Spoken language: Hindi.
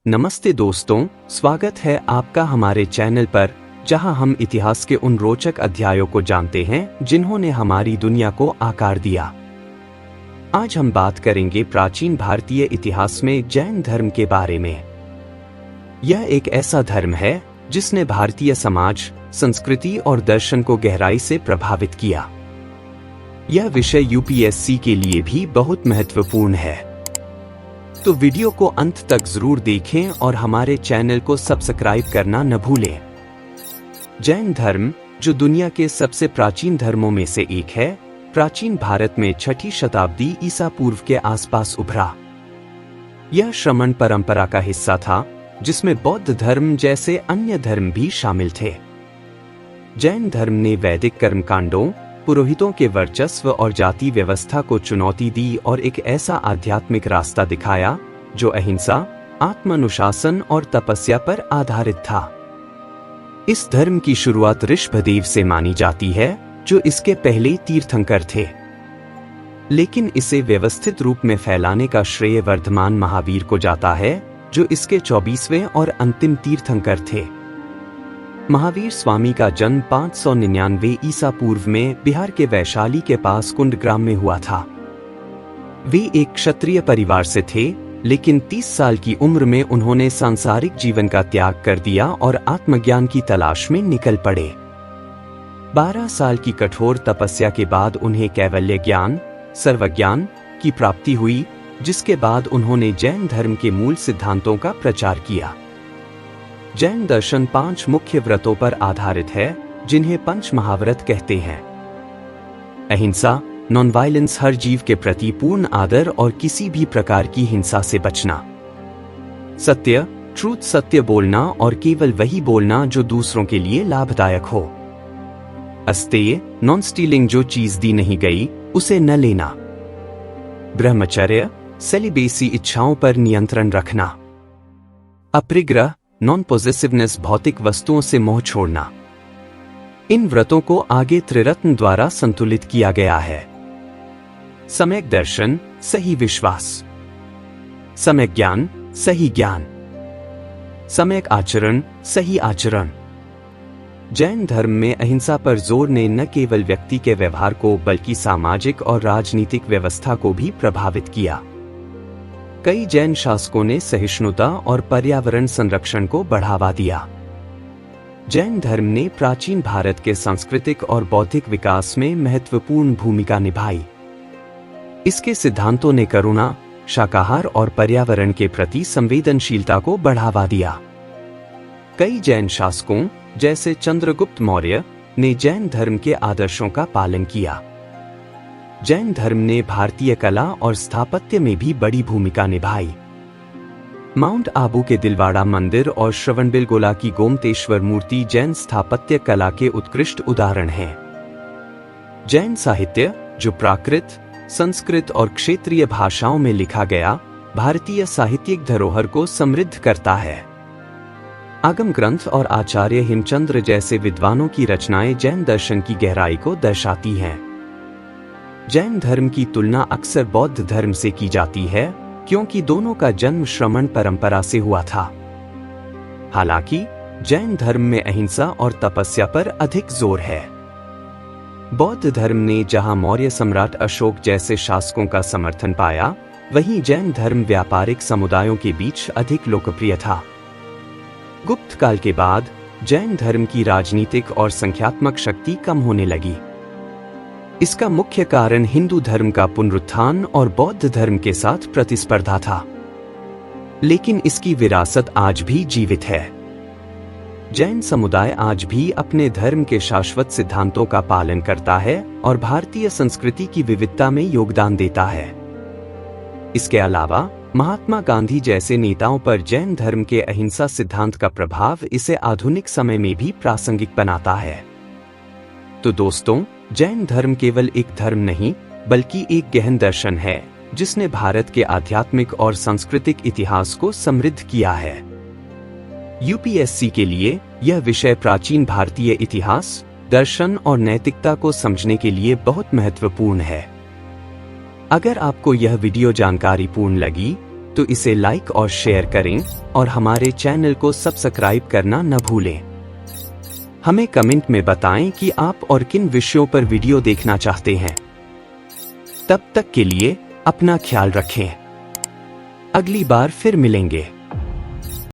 नमस्ते दोस्तों, स्वागत है आपका हमारे चैनल पर, जहां हम इतिहास के उन रोचक अध्यायों को जानते हैं जिन्होंने हमारी दुनिया को आकार दिया। आज हम बात करेंगे प्राचीन भारतीय इतिहास में जैन धर्म के बारे में। यह एक ऐसा धर्म है जिसने भारतीय समाज, संस्कृति और दर्शन को गहराई से प्रभावित किया। यह विषय यूपीएससी के लिए भी बहुत महत्वपूर्ण है, तो वीडियो को अंत तक जरूर देखें और हमारे चैनल को सब्सक्राइब करना न भूलें। जैन धर्म, जो दुनिया के सबसे प्राचीन धर्मों में से एक है, प्राचीन भारत में 6ठी शताब्दी ईसा पूर्व के आसपास उभरा। यह श्रमण परंपरा का हिस्सा था, जिसमें बौद्ध धर्म जैसे अन्य धर्म भी शामिल थे। जैन धर्म ने वैदिक कर्मकांडों, पुरोहितों के वर्चस्व और जाति व्यवस्था को चुनौती दी और एक ऐसा आध्यात्मिक रास्ता दिखाया जो अहिंसा, आत्मानुशासन और तपस्या पर आधारित था। इस धर्म की शुरुआत ऋषभदेव से मानी जाती है, जो इसके पहले तीर्थंकर थे। लेकिन इसे व्यवस्थित रूप में फैलाने का श्रेय वर्धमान महावीर को जाता है, जो इसके 24वें और अंतिम तीर्थंकर थे। महावीर स्वामी का जन्म 599 ईसा पूर्व में बिहार के वैशाली के पास कुंडग्राम में हुआ था। वे एक क्षत्रिय परिवार से थे, लेकिन 30 साल की उम्र में उन्होंने सांसारिक जीवन का त्याग कर दिया और आत्मज्ञान की तलाश में निकल पड़े। 12 साल की कठोर तपस्या के बाद उन्हें कैवल्य ज्ञान, सर्वज्ञान की प्राप्ति हुई, जिसके बाद उन्होंने जैन धर्म के मूल सिद्धांतों का प्रचार किया। जैन दर्शन 5 मुख्य व्रतों पर आधारित है, जिन्हें पंच महाव्रत कहते हैं। अहिंसा, नॉन वायलेंस, हर जीव के प्रति पूर्ण आदर और किसी भी प्रकार की हिंसा से बचना। सत्य, ट्रूथ, सत्य बोलना और केवल वही बोलना जो दूसरों के लिए लाभदायक हो। अस्तेय, नॉन स्टीलिंग, जो चीज दी नहीं गई उसे न लेना। ब्रह्मचर्य, सेलिबेसी, इच्छाओं पर नियंत्रण रखना। अपरिग्रह, नॉन पॉसेसिवनेस, भौतिक वस्तुओं से मोह छोड़ना। इन व्रतों को आगे त्रिरत्न द्वारा संतुलित किया गया है। सम्यक दर्शन, सही विश्वास। सम्यक ज्ञान, सही ज्ञान। सम्यक आचरण, सही आचरण। जैन धर्म में अहिंसा पर जोर ने न केवल व्यक्ति के व्यवहार को बल्कि सामाजिक और राजनीतिक व्यवस्था को भी प्रभावित किया। कई जैन शासकों ने सहिष्णुता और पर्यावरण संरक्षण को बढ़ावा दिया। जैन धर्म ने प्राचीन भारत के सांस्कृतिक और बौद्धिक विकास में महत्वपूर्ण भूमिका निभाई। इसके सिद्धांतों ने करुणा, शाकाहार और पर्यावरण के प्रति संवेदनशीलता को बढ़ावा दिया। कई जैन शासकों, जैसे चंद्रगुप्त मौर्य, ने जैन धर्म के आदर्शों का पालन किया। जैन धर्म ने भारतीय कला और स्थापत्य में भी बड़ी भूमिका निभाई। माउंट आबू के दिलवाड़ा मंदिर और श्रवणबेलगोला की गोमतेश्वर मूर्ति जैन स्थापत्य कला के उत्कृष्ट उदाहरण हैं। जैन साहित्य, जो प्राकृत, संस्कृत और क्षेत्रीय भाषाओं में लिखा गया, भारतीय साहित्यिक धरोहर को समृद्ध करता है। आगम ग्रंथ और आचार्य हेमचंद्र जैसे विद्वानों की रचनाएं जैन दर्शन की गहराई को दर्शाती हैं। जैन धर्म की तुलना अक्सर बौद्ध धर्म से की जाती है, क्योंकि दोनों का जन्म श्रमण परंपरा से हुआ था। हालांकि जैन धर्म में अहिंसा और तपस्या पर अधिक जोर है। बौद्ध धर्म ने जहां मौर्य सम्राट अशोक जैसे शासकों का समर्थन पाया, वहीं जैन धर्म व्यापारिक समुदायों के बीच अधिक लोकप्रिय था। गुप्त काल के बाद जैन धर्म की राजनीतिक और संख्यात्मक शक्ति कम होने लगी। इसका मुख्य कारण हिंदू धर्म का पुनरुत्थान और बौद्ध धर्म के साथ प्रतिस्पर्धा था। लेकिन इसकी विरासत आज भी जीवित है। जैन समुदाय आज भी अपने धर्म के शाश्वत सिद्धांतों का पालन करता है और भारतीय संस्कृति की विविधता में योगदान देता है। इसके अलावा महात्मा गांधी जैसे नेताओं पर जैन धर्म के अहिंसा सिद्धांत का प्रभाव इसे आधुनिक समय में भी प्रासंगिक बनाता है। तो दोस्तों, जैन धर्म केवल एक धर्म नहीं, बल्कि एक गहन दर्शन है, जिसने भारत के आध्यात्मिक और सांस्कृतिक इतिहास को समृद्ध किया है। यूपीएससी के लिए यह विषय प्राचीन भारतीय इतिहास, दर्शन और नैतिकता को समझने के लिए बहुत महत्वपूर्ण है। अगर आपको यह वीडियो जानकारीपूर्ण लगी, तो इसे लाइक और शेयर करें और हमारे चैनल को सब्सक्राइब करना न भूलें। हमें कमेंट में बताएं कि आप और किन विषयों पर वीडियो देखना चाहते हैं। तब तक के लिए अपना ख्याल रखें। अगली बार फिर मिलेंगे।